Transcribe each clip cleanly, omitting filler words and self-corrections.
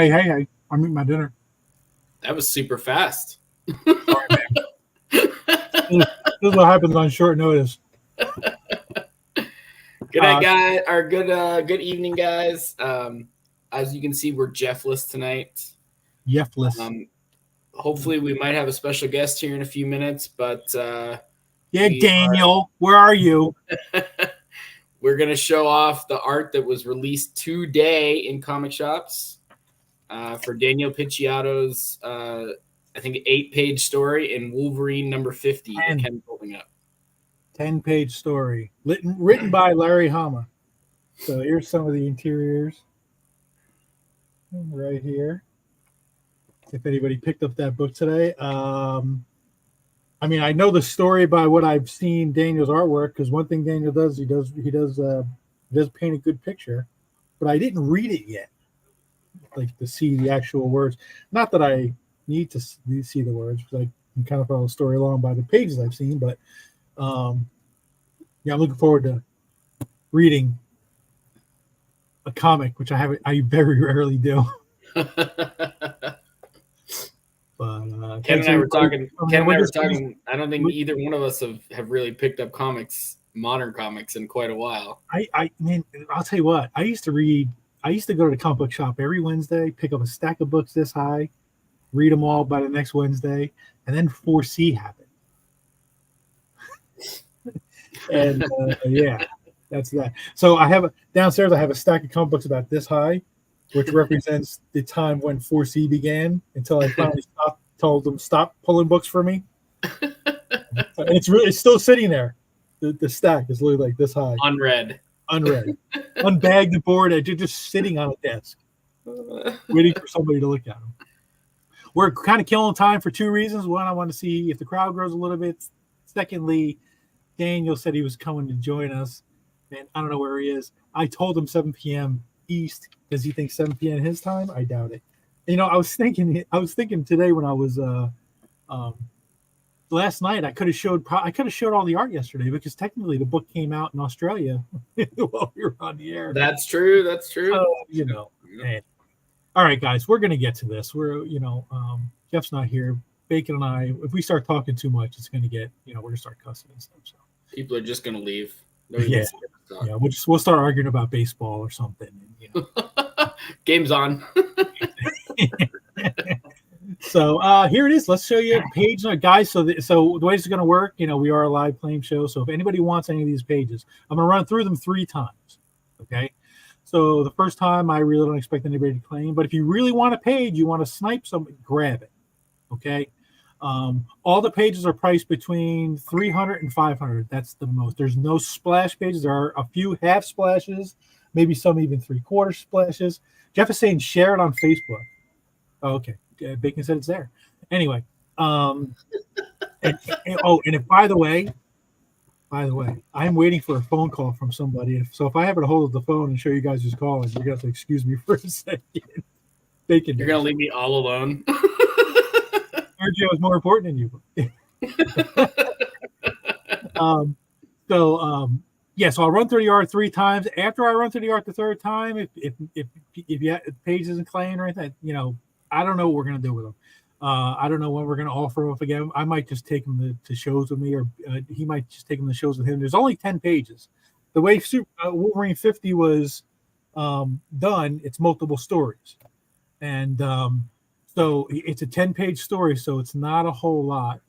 Hey. I'm eating my dinner. That was super fast. Sorry, man. This is what happens on short notice. Good night, guys. Or good evening, guys. As you can see, we're Jeffless tonight. Jeffless. Hopefully, we might have a special guest here in a few minutes, but Daniel, where are you? We're gonna show off the art that was released today in comic shops for Daniel Picciotto's, I think, 8-page story in Wolverine number 50. That Ken's holding up. 10-page story written by Larry Hama. So here's some of the interiors right here. If anybody picked up that book today, I mean, I know the story by what I've seen Daniel's artwork, because one thing Daniel does, he does paint a good picture, but I didn't read it yet, like to see the actual words. Not that I need to see the words, because I can kind of follow the story along by the pages I've seen, but yeah, I'm looking forward to reading a comic, which I very rarely do. But Ken and I were talking. I don't think either one of us have really picked up modern comics, in quite a while. Man, I'll tell you what. I used to go to the comic book shop every Wednesday, pick up a stack of books this high, read them all by the next Wednesday, and then 4C happened. And yeah, that's that. So downstairs. I have a stack of comic books about this high, which represents the time when 4C began, until I finally told them stop pulling books for me. And it's still sitting there. The stack is literally like this high. Unread. Unbagged and board. They're just sitting on a desk, waiting for somebody to look at them. We're kind of killing time for two reasons. One, I want to see if the crowd grows a little bit. Secondly, Daniel said he was coming to join us. Man, I don't know where he is. I told him 7 p.m. East. Does he think 7 p.m. his time? I doubt it. I was thinking today when I was last night, I could have showed all the art yesterday, because technically the book came out in Australia while we were on the air. That's true. Man. All right, guys, we're gonna get to this. Jeff's not here. Bacon and I, if we start talking too much, it's gonna get, we're gonna start cussing and stuff. So people are just gonna leave. We'll start arguing about baseball or something. Game's on. So here it is. Let's show you a page, guys. So the way it's going to work, we are a live claim show. So if anybody wants any of these pages, I'm going to run through them 3 times. Okay. So the first time, I really don't expect anybody to claim, but if you really want a page, you want to snipe somebody, grab it. Okay. All the pages are priced between $300 and $500. That's the most. There's no splash pages. There are a few half splashes, maybe some even 3/4 splashes. Jeff is saying share it on Facebook. Oh, okay. Bacon said it's there. Anyway, and if by the way, I'm waiting for a phone call from somebody. So if I happen to hold the phone and show you guys who's calling, you're gonna have to excuse me for a second. Bacon, you're gonna leave me all alone. RJ was more important than you. So I'll run through the art 3 times. After I run through the art the 3rd time, if the page isn't claimed or anything, I don't know what we're gonna do with them. I don't know when we're gonna offer them up again. I might just take them to shows with me, or he might just take them to shows with him. There's only 10 pages. The way Wolverine 50 was done, it's multiple stories, and so it's a 10-page story, so it's not a whole lot.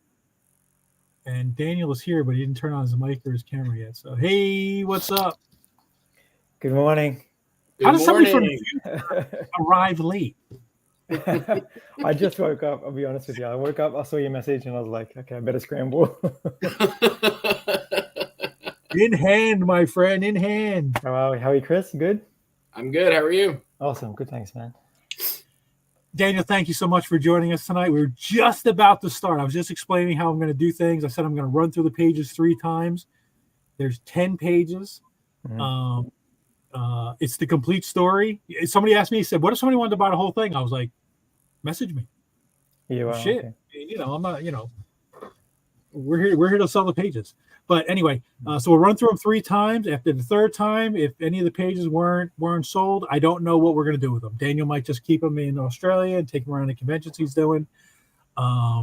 And Daniel is here, but he didn't turn on his mic or his camera yet. So, hey, what's up? Good morning. How does somebody from you arrive late? I just woke up. I'll be honest with you. I woke up, I saw your message, and I was like, okay, I better scramble. In hand, my friend, in hand. How are you, Chris? Good? I'm good. How are you? Awesome. Good. Thanks, man. Daniel, thank you so much for joining us tonight. We're just about to start. I was just explaining how I'm going to do things. I said I'm going to run through the pages 3 times. There's 10 pages. Mm-hmm. It's the complete story. Somebody asked me, he said, what if somebody wanted to buy the whole thing? I was like, message me. Yeah, shit. Okay. I'm not, we're here to sell the pages. But anyway, so we'll run through them 3 times. After the 3rd time, if any of the pages weren't sold, I don't know what we're going to do with them. Daniel might just keep them in Australia and take them around the conventions he's doing. Yeah,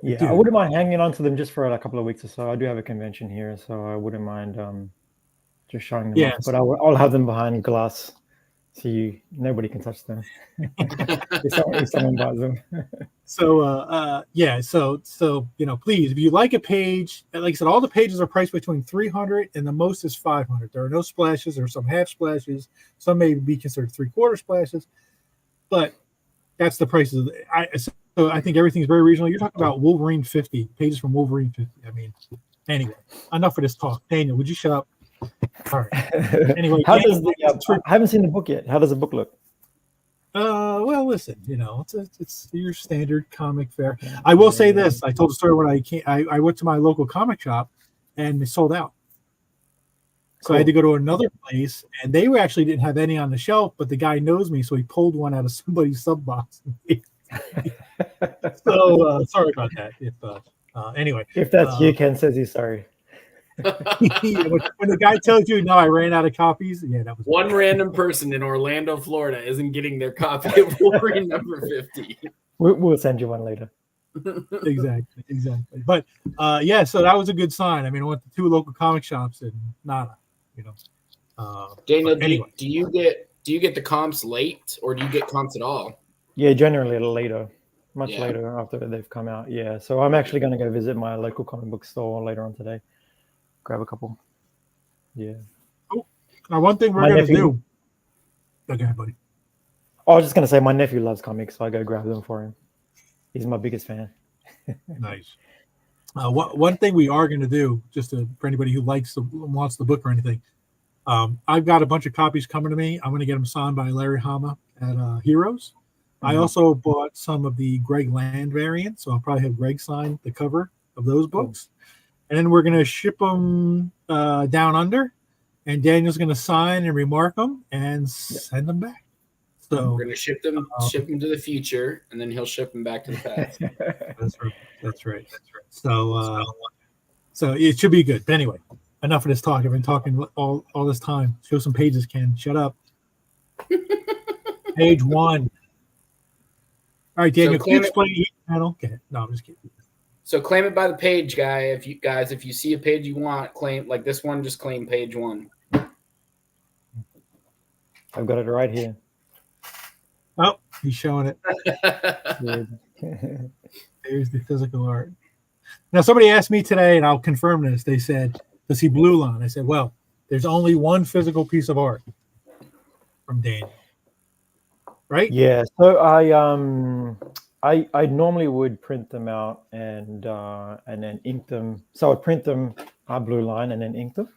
dude. I wouldn't mind hanging on to them just for a couple of weeks or so. I do have a convention here, so I wouldn't mind just showing them off. But I'll have them behind glass, so nobody can touch them. if someone buys them. So please, if you like a page, like I said, all the pages are priced between $300 and the most is $500. There are no splashes. There are some half splashes. Some may be considered 3/4 splashes, but that's the prices. So I think everything's very reasonable. You're talking about Wolverine 50 pages from Wolverine 50. I mean, anyway, enough of this talk. Daniel, would you shut up? All right. Anyway, I haven't seen the book yet. How does the book look? Well, listen, it's your standard comic fare. I will say this: I told the story when I went to my local comic shop, and it sold out. So I had to go to another place, and they actually didn't have any on the shelf. But the guy knows me, so he pulled one out of somebody's sub box. So sorry about that. Anyway, if that's you, Ken says he's sorry. When the guy tells you, no, I ran out of copies. Yeah, that was one random person in Orlando, Florida, isn't getting their copy of Wolverine number 50. We'll send you one later. Exactly. But so that was a good sign. I mean, I went to 2 local comic shops and nada. Daniel, anyway. do you get the comps late, or do you get comps at all? Yeah, generally later, much later after they've come out. Yeah, so I'm actually going to go visit my local comic book store later on today. Grab a couple. Yeah. Cool. Now, one thing we're going to do. Okay, buddy. I was just going to say my nephew loves comics, so I go grab them for him. He's my biggest fan. Nice. One thing we are going to do, just for anybody who wants the book or anything, I've got a bunch of copies coming to me. I'm going to get them signed by Larry Hama at Heroes. I also bought some of the Greg Land variants, so I'll probably have Greg sign the cover of those books. And then we're going to ship them down under, and Daniel's going to sign and remark them and send them back. So we're going to ship them to the future, and then he'll ship them back to the past. That's right. So it should be good. But anyway, enough of this talk. I've been talking all this time. Show some pages, Ken. Shut up. Page 1. All right, Daniel, can you explain each panel? Okay. No, I'm just kidding. So claim it by the page, if you see a page you want, claim like this one, just claim page 1. I've got it right here. Oh, he's showing it. There's the physical art. Now, somebody asked me today, and I'll confirm this. They said, does he blue line? I said, well, there's only one physical piece of art from Daniel. Right? Yeah. So I normally would print them out and then ink them. So I'd print them blue line and then ink them.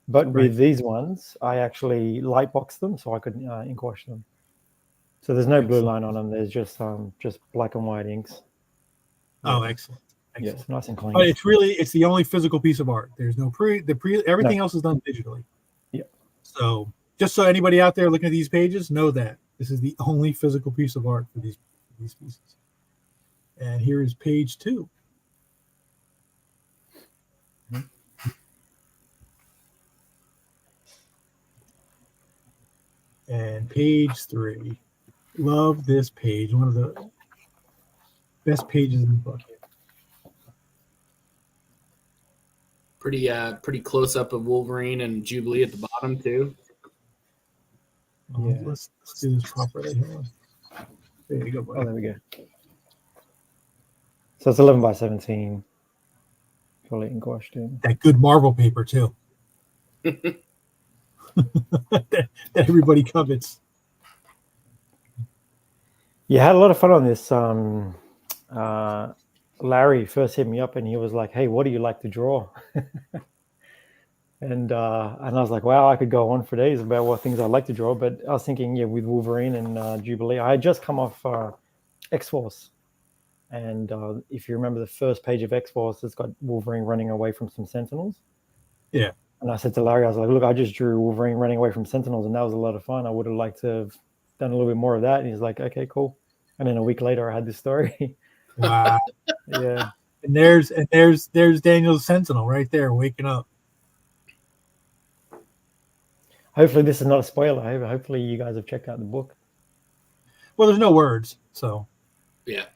But with these ones, I actually light box them so I could ink wash them. So there's no blue line on them. There's just black and white inks. Oh, excellent. Yes, nice and clean. But it's the only physical piece of art. There's no everything else is done digitally. Yeah. So just so anybody out there looking at these pages, know that this is the only physical piece of art for these pieces. And here is page 2. And page 3. Love this page. One of the best pages in the book. Pretty close up of Wolverine and Jubilee at the bottom too. Yeah. Let's do this properly. There you go, buddy. Oh, there we go. So it's 11 by 17. Fully ink washed in. That good Marvel paper too. that everybody covets. Yeah, I had a lot of fun on this. Larry first hit me up and he was like, "Hey, what do you like to draw?" and I was like, "Wow, I could go on for days about what things I like to draw." But I was thinking, with Wolverine and Jubilee, I had just come off X-Force, and if you remember the first page of X-Force, it's got Wolverine running away from some Sentinels. Yeah. And I said to Larry, I was like, "Look, I just drew Wolverine running away from Sentinels, and that was a lot of fun. I would have liked to have done a little bit more of that." And he's like, "Okay, cool." And then a week later, I had this story. Wow. Yeah. And there's Daniel's Sentinel right there waking up. Hopefully, this is not a spoiler. Hopefully, you guys have checked out the book. Well, there's no words, so Yeah.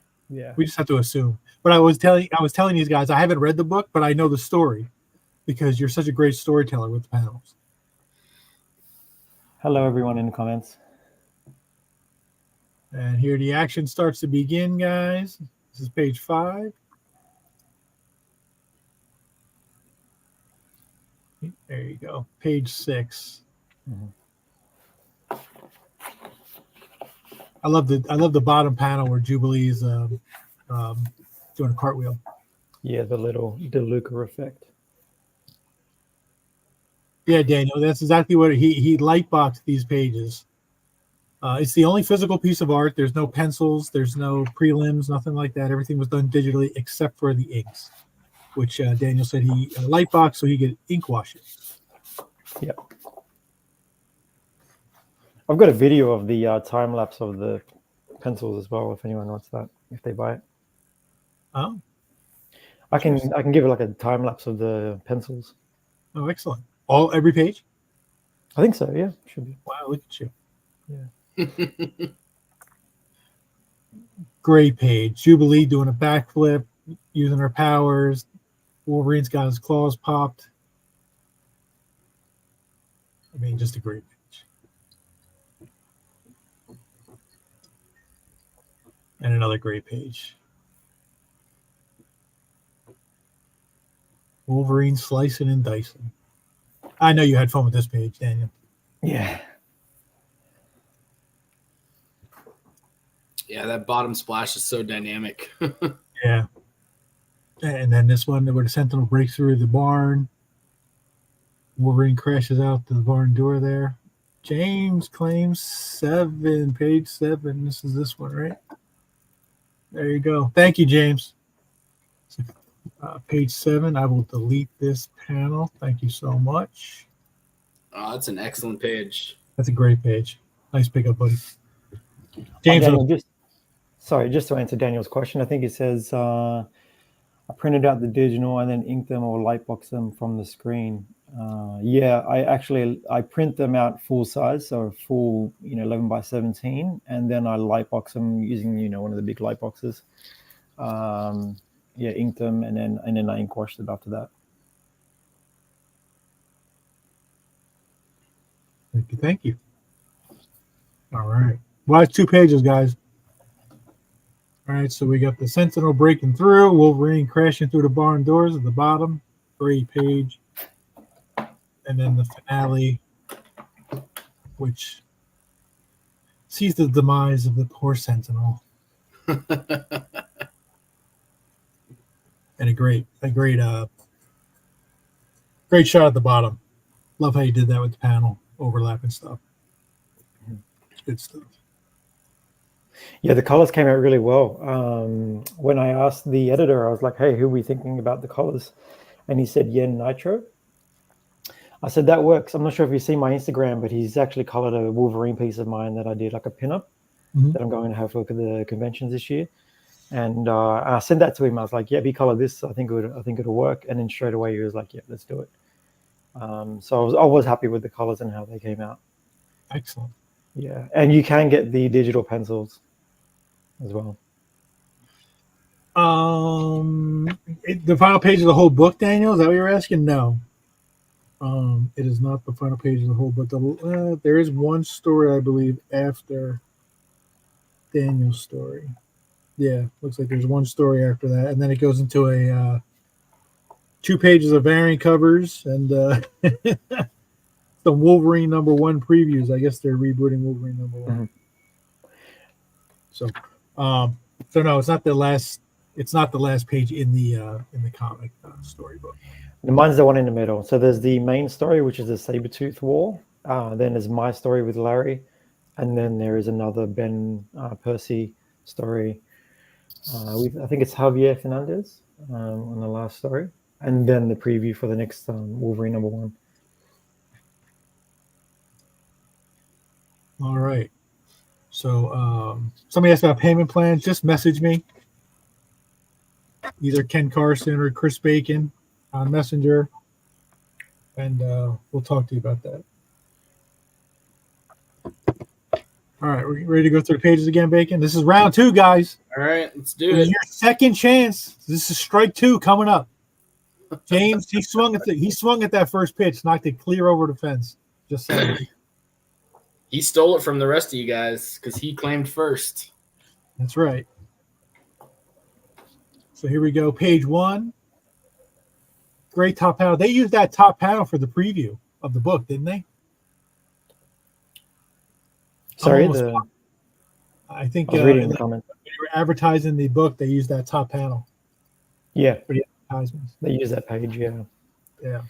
we just have to assume. But I was telling these guys I haven't read the book, but I know the story because you're such a great storyteller with the panels. Hello, everyone in the comments. And here the action starts to begin, guys. This is page 5. There you go. Page 6. Mm-hmm. I love the bottom panel where Jubilee's doing a cartwheel. Yeah, the little DeLuca effect. Yeah, Daniel, that's exactly what he lightboxed these pages. It's the only physical piece of art. There's no pencils, there's no prelims, nothing like that. Everything was done digitally except for the inks, which Daniel said he lightboxed so he could ink wash it. Yep. I've got a video of the time lapse of the pencils as well. If anyone wants that, if they buy it, Oh, I can give it like a time lapse of the pencils. oh, excellent! Every page. I think so. Yeah, should be. Wow, look at you. Yeah. Great page. Jubilee doing a backflip, using her powers. Wolverine's got his claws popped. I mean, just a great page. And another great page. Wolverine slicing and dicing. I know you had fun with this page, Daniel. Yeah. Yeah, that bottom splash is so dynamic. Yeah. And then this one where the Sentinel breaks through the barn. Wolverine crashes out the barn door there. James claims 7, page 7. This is this one, right? There you go. Thank you, James. Page 7. I will delete this panel. Thank you so much. Oh, that's an excellent page. That's a great page. Nice pickup, buddy. James, Daniel, just to answer Daniel's question, I think it says I printed out the digital and then inked them or lightbox them from the screen. Yeah, I print them out full size, so full 11 by 17, and then I lightbox them using one of the big light boxes. Yeah, inked them and then I ink washed it after that. Thank you. All right. Well, it's 2 pages, guys. All right, so we got the Sentinel breaking through, Wolverine crashing through the barn doors at the bottom. Great page. And then the finale, which sees the demise of the poor Sentinel. And a great shot at the bottom. Love how you did that with the panel overlapping stuff. It's good stuff. Yeah, the colors came out really well. When I asked the editor, I was like, "Hey, who are we thinking about the colors?" And he said Yen Nitro. I said that works. I'm not sure if you see my Instagram, but he's actually colored a Wolverine piece of mine that I did, like a pinup that I'm going to have a look at the conventions this year. And I sent that to him. I was like, "Yeah, he colored this. I think it'll work." And then straight away he was like, "Yeah, let's do it." So I was happy with the colors and how they came out. Excellent. Yeah, and you can get the digital pencils as well. The final page of the whole book, Daniel, is that what you're asking? No. It is not the final page of the whole book. There is one story, I believe, after Daniel's story. Yeah, looks like there's one story after that, and then it goes into a 2 pages of variant covers and the Wolverine #1 previews. I guess they're rebooting Wolverine #1. Mm-hmm. So no, it's not the last. It's not the last page in the comic storybook. Mine's the one in the middle. So there's the main story, which is the Sabretooth War. Then there's my story with Larry, and then there is another Ben Percy story. I think it's Javier Fernandez on the last story, and then the preview for the next Wolverine #1. All right. So somebody asked about payment plans. Just message me. either Ken Carson or Chris Bacon on Messenger, and we'll talk to you about that. All right, we're ready to go through the pages again, Bacon. This is round 2, guys. All right, let's do This is it. your second chance. This is strike 2 coming up. James, he swung at that first pitch, knocked it clear over the fence. Just saying. He stole it from the rest of you guys because he claimed first. That's right. So here we go. Page 1. Great top panel. They used that top panel for the preview of the book, didn't they? Sorry, I think I was reading the comment. when they were advertising the book, they used that top panel Yeah, for the advertisements. they use that page. Yeah, Yeah.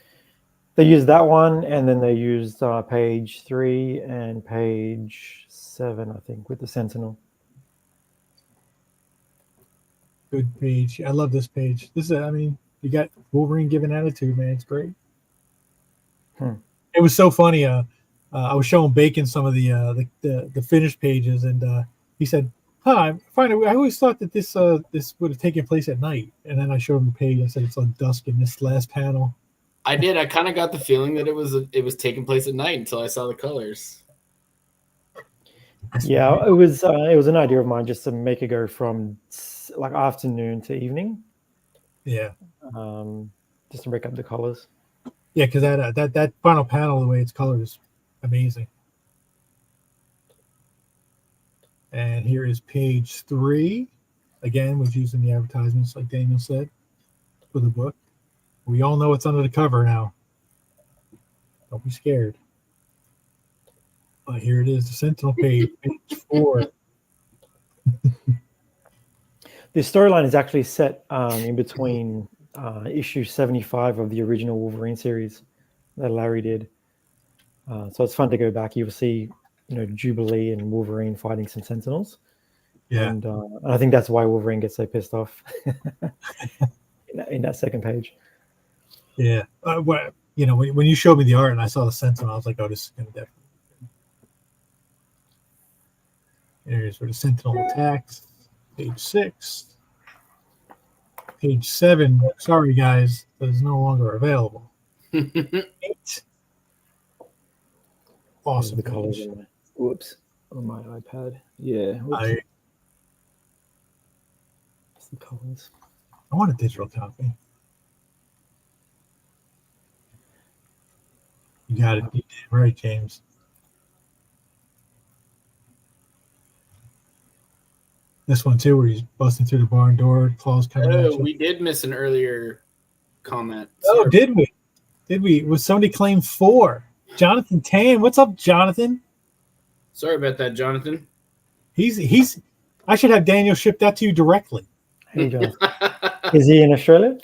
they used that one, and then they used page 3 and page 7, I think, with the Sentinel. Good page. I love this page. This is, I mean, you got Wolverine giving attitude, man. It's great. It was so funny. I was showing Bacon some of the finished pages, and he said, I always thought that this would have taken place at night. And then I showed him the page. I said it's like dusk in this last panel. I did. I kind of got the feeling that it was taking place at night until I saw the colors. Yeah, it was an idea of mine just to make it go from like afternoon to evening. Yeah. Just to break up the colors. Yeah, because that final panel, the way it's colored, is amazing. And here is page 3. Again, was using the advertisements, like Daniel said, for the book. We all know what's under the cover now. Don't be scared. Here it is, the Sentinel page, page 4. The storyline is actually set in between issue 75 of the original Wolverine series that Larry did. So it's fun to go back. You'll see, Jubilee and Wolverine fighting some Sentinels. Yeah. And I think that's why Wolverine gets so pissed off in that second page. Yeah. When you showed me the art and I saw the Sentinel, I was like, oh, this is going to definitely. Here's where the Sentinel attacks. Page 6. Page 7. Sorry, guys, that is no longer available. 8. Awesome. The colors. Whoops. On my iPad. Yeah. Whoops. The colors. I want a digital copy. You got it. You did right, James. This one too, where he's busting through the barn door, claws coming at you. We did miss an earlier comment. Oh, did we? Did we? Was somebody claimed 4? Jonathan Tan. What's up, Jonathan? Sorry about that, Jonathan. He's. I should have Daniel ship that to you directly. Hey, John. Is he in Australia?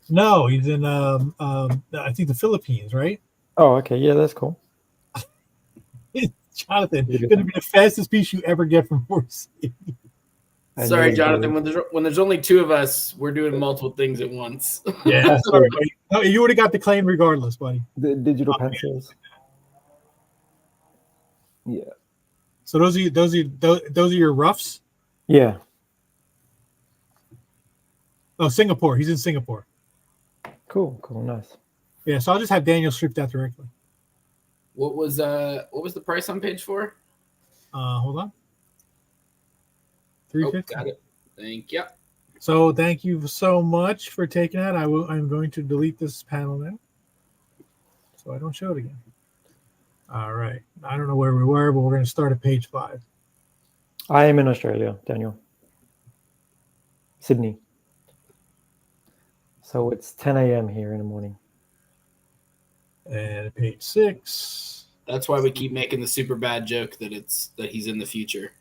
No, he's in I think the Philippines, right? Oh, okay. Yeah, that's cool. Jonathan, it's going to be the fastest piece you ever get from Force. Sorry, Jonathan. When there's only 2 of us, we're doing multiple things at once. Yeah, sorry, no, you would have got the claim regardless, buddy. The digital pencils. Yeah. So those are your roughs. Yeah. Oh, Singapore. He's in Singapore. Cool. Nice. Yeah, so I'll just have Daniel strip that directly. What was the price on page 4? Hold on. $350. Got it. Thank you. So thank you so much for taking that. I'm going to delete this panel now, so I don't show it again. All right. I don't know where we were, but we're going to start at page 5. I am in Australia, Daniel. Sydney. So it's 10 a.m. here in the morning. And page 6. That's why we keep making the super bad joke that he's in the future.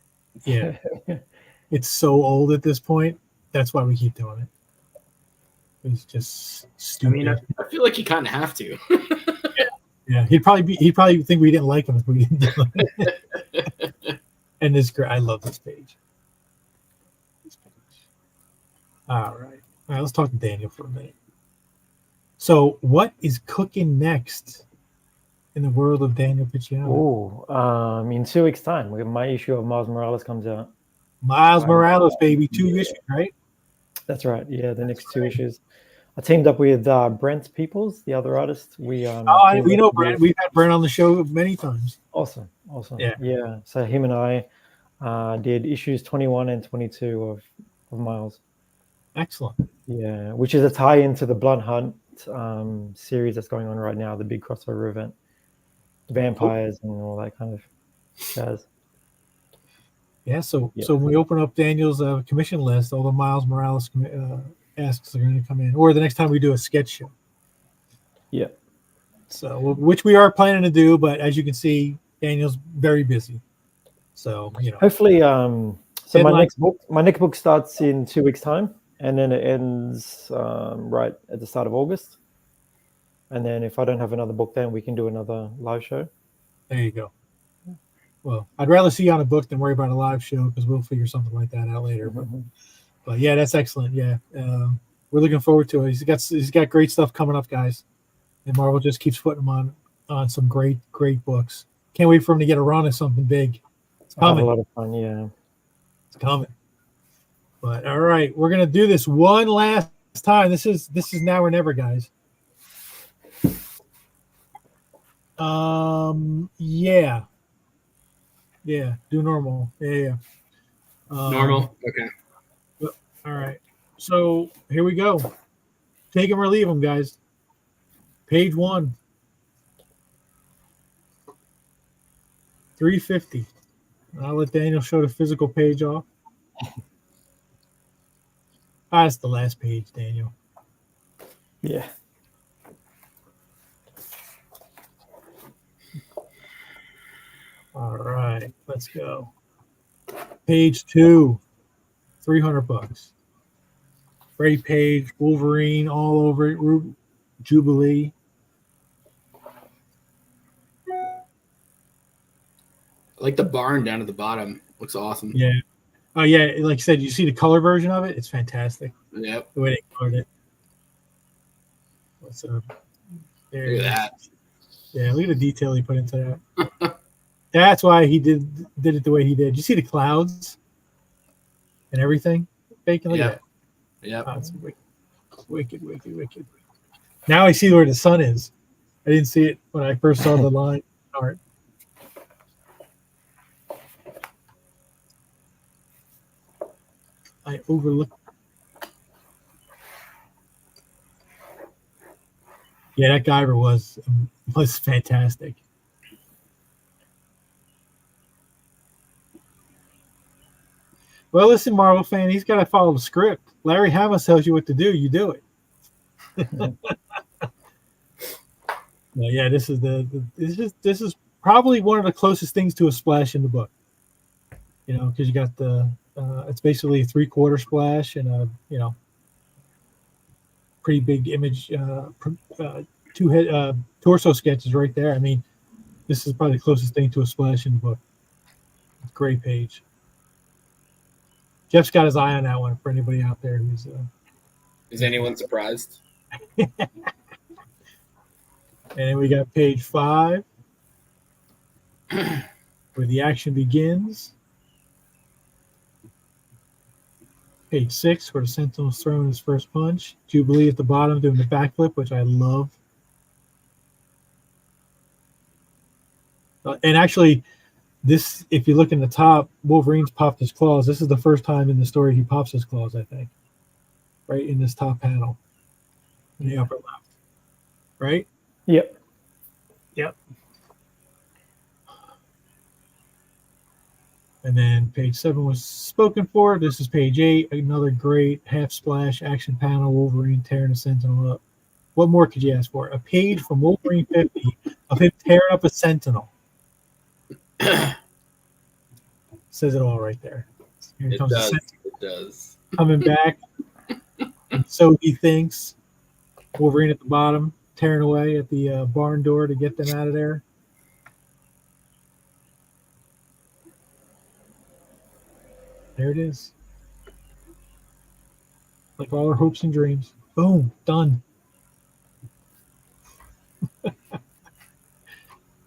Yeah. It's so old at this point. That's why we keep doing it. It's just stupid. I mean, I feel like you kind of have to. Yeah. He'd probably think we didn't like him if we didn't do it. And this great. I love this page. All right. Let's talk to Daniel for a minute. So, what is cooking next in the world of Daniel Picciotto? Oh, in 2 weeks' time, my issue of Miles Morales comes out. Miles Morales, baby, 2 issues, right? That's right. Yeah, the next two issues. I teamed up with Brent Peoples, the other artist. We We teamed know up to Brent. do- We've had Brent on the show many times. Awesome. Yeah. Yeah. So him and I did issues 21 and 22 of Miles. Excellent. Yeah, which is a tie-in to the Blood Hunt series that's going on right now, the big crossover event, vampires and all that kind of jazz. Yeah. So Yeah. so when we open up Daniel's commission list, all the Miles Morales asks are going to come in, or the next time we do a sketch show. Yeah. So which we are planning to do, but as you can see, Daniel's very busy. So Hopefully, so Deadline. my next book starts in 2 weeks' time, and then it ends right at the start of August. And then if I don't have another book, then we can do another live show. There you go. Well, I'd rather see you on a book than worry about a live show because we'll figure something like that out later. But yeah, that's excellent. Yeah, we're looking forward to it. He's got great stuff coming up, guys. And Marvel just keeps putting him on some great books. Can't wait for him to get a run of something big. It's I have a coming. lot of fun. Yeah. It's coming. But all right, we're gonna do this one last time. This is now or never, guys. Yeah. Yeah, do normal. Yeah. Normal. Okay. All right. So here we go. Take them or leave them, guys. Page 1. 350. I'll let Daniel show the physical page off. That's the last page, Daniel. Yeah. All right, let's go. Page 2, $300. Great page, Wolverine all over it, Jubilee. I like the barn down at the bottom. Looks awesome. Yeah. Oh yeah, like you said, you see the color version of it? It's fantastic. Yep. The way they colored it. What's up? There Look at that. Yeah, look at the detail he put into that. That's why he did it the way he did. You see the clouds and everything? Bacon, look at that. Yep. Oh, it's wicked. Now I see where the sun is. I didn't see it when I first saw the line art. I overlooked. Yeah, that Guyver was fantastic. Well, listen, Marvel fan, he's got to follow the script. Larry Hama tells you what to do, you do it. Well, yeah, this is probably one of the closest things to a splash in the book. Because you got it's basically a 3/4 splash and a pretty big image, two head torso sketches right there. I mean, this is probably the closest thing to a splash in the book. Great page. Jeff's got his eye on that one for anybody out there who's. Is anyone surprised? And then we got page 5, where the action begins. Page 6, where the Sentinel's throwing his first punch. Jubilee at the bottom doing the backflip, which I love. And actually, this, if you look in the top, Wolverine's popped his claws. This is the first time in the story he pops his claws, I think. Right in this top panel. In the upper left. Right? Yep. And then page 7 was spoken for. This is page 8. Another great half splash action panel. Wolverine tearing the Sentinel up. What more could you ask for? A page from Wolverine 50 of him tearing up a Sentinel. Says it all right there. Here comes the Sentinel. It does. Coming back. And so he thinks. Wolverine at the bottom, tearing away at the barn door to get them out of there. There it is. Like all our hopes and dreams. Boom, done.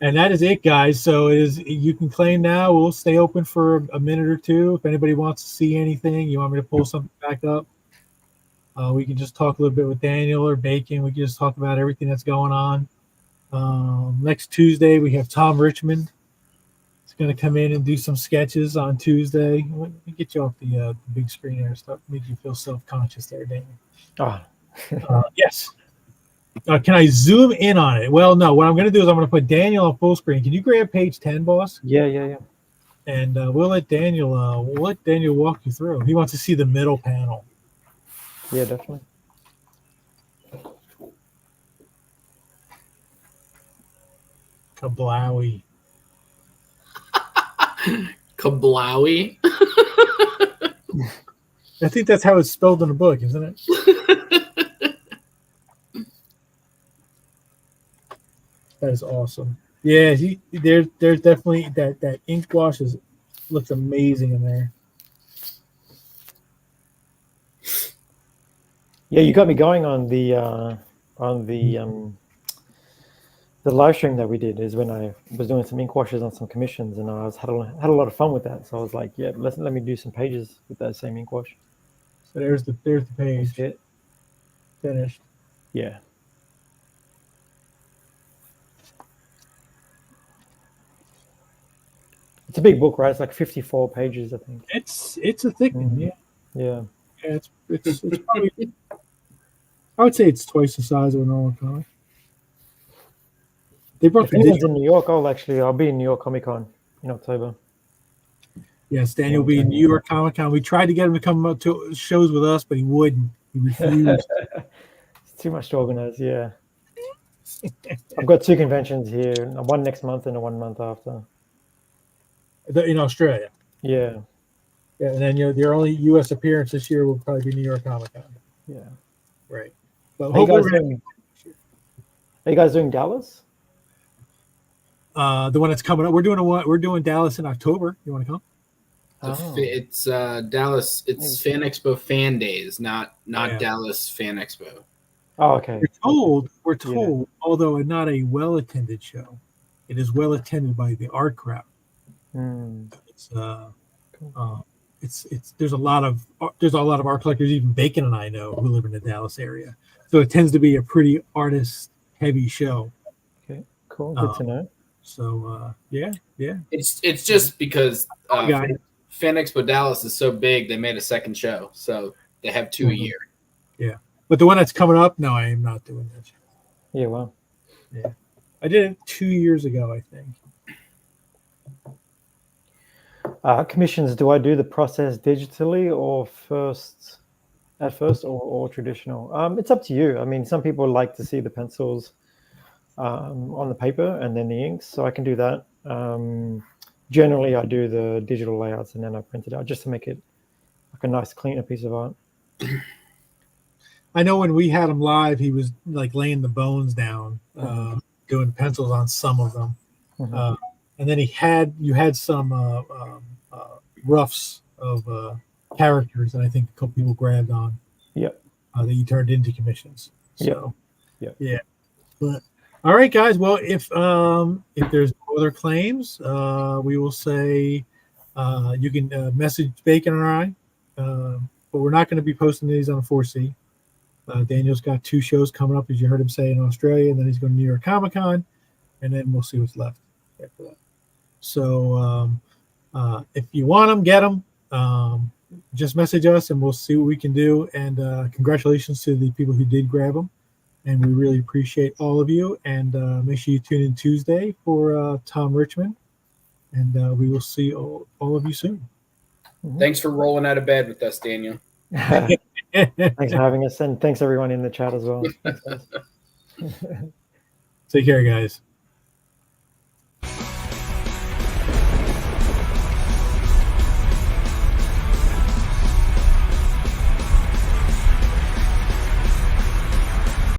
And that is it, guys. So you can claim now. We'll stay open for a minute or two. If anybody wants to see anything, you want me to pull something back up, We can just talk a little bit with Daniel or Bacon. We can just talk about everything that's going on. Next Tuesday, we have Tom Richmond. He's going to come in and do some sketches on Tuesday. Let me get you off the big screen there. Stop making you feel self-conscious there, Daniel. Yes. Can I zoom in on it? Well, no. What I'm going to do is I'm going to put Daniel on full screen. Can you grab page 10, boss? Yeah. And we'll let Daniel walk you through. He wants to see the middle panel. Yeah, definitely. Kablowy. Kablowy. I think that's how it's spelled in the book, isn't it? That is awesome. Yeah, there's definitely that ink wash looks amazing in there. Yeah, you got me going on the live stream that we did. Is when I was doing some ink washes on some commissions, and I had a lot of fun with that. So I was like, yeah, let me do some pages with that same ink wash. So there's the page. That's it. Finished. Yeah. It's a big book, right? It's like 54 pages, I think. It's a thick one, yeah. Yeah. Yeah, it's probably. I would say it's twice the size of a normal comic. They brought If anyone's in New York, I'll be in New York Comic Con in October. Yes, Daniel will be in New York Comic Con. We tried to get him to come up to shows with us, but he wouldn't. He refused. It's too much to organize, yeah. I've got 2 conventions here, one next month and 1 month after. In Australia. Yeah. Yeah, and then your only U.S. appearance this year will probably be New York Comic Con. Yeah. Right. But are you guys doing Dallas? The one that's coming up. We're doing Dallas in October. You want to come? It's Dallas. It's Fan Expo Fan Days, not Dallas Fan Expo. Oh, okay. We're told, although not a well-attended show, it is well attended by the art crowd. There's a lot of art collectors, even Bacon and I know, who live in the Dallas area. So it tends to be a pretty artist-heavy show. Okay, cool. Good to know. So yeah. It's just because Fan Expo Dallas is so big, they made a second show, so they have 2 a year. Yeah, but the one that's coming up, no, I am not doing that show. Yeah, well, yeah, I did it 2 years ago, I think. Commissions, do I do the process digitally or at first or traditional? It's up to you. I mean, some people like to see the pencils on the paper and then the inks, so I can do that. Generally, I do the digital layouts and then I print it out just to make it like a nice, cleaner piece of art. I know when we had him live, he was like laying the bones down, doing pencils on some of them. And then you had some roughs of characters that I think a couple people grabbed on. Yep. That you turned into commissions. So, yeah. But all right, guys. Well, if there's no other claims, we will say you can message Bacon and I, but we're not going to be posting these on 4C. Daniel's got 2 shows coming up, as you heard him say, in Australia, and then he's going to New York Comic Con, and then we'll see what's left after that. So if you want them, get them. Just message us, and we'll see what we can do. And congratulations to the people who did grab them. And we really appreciate all of you. And make sure you tune in Tuesday for Tom Richmond. And we will see all of you soon. Thanks for rolling out of bed with us, Daniel. Thanks for having us. And thanks everyone in the chat as well. Take care, guys.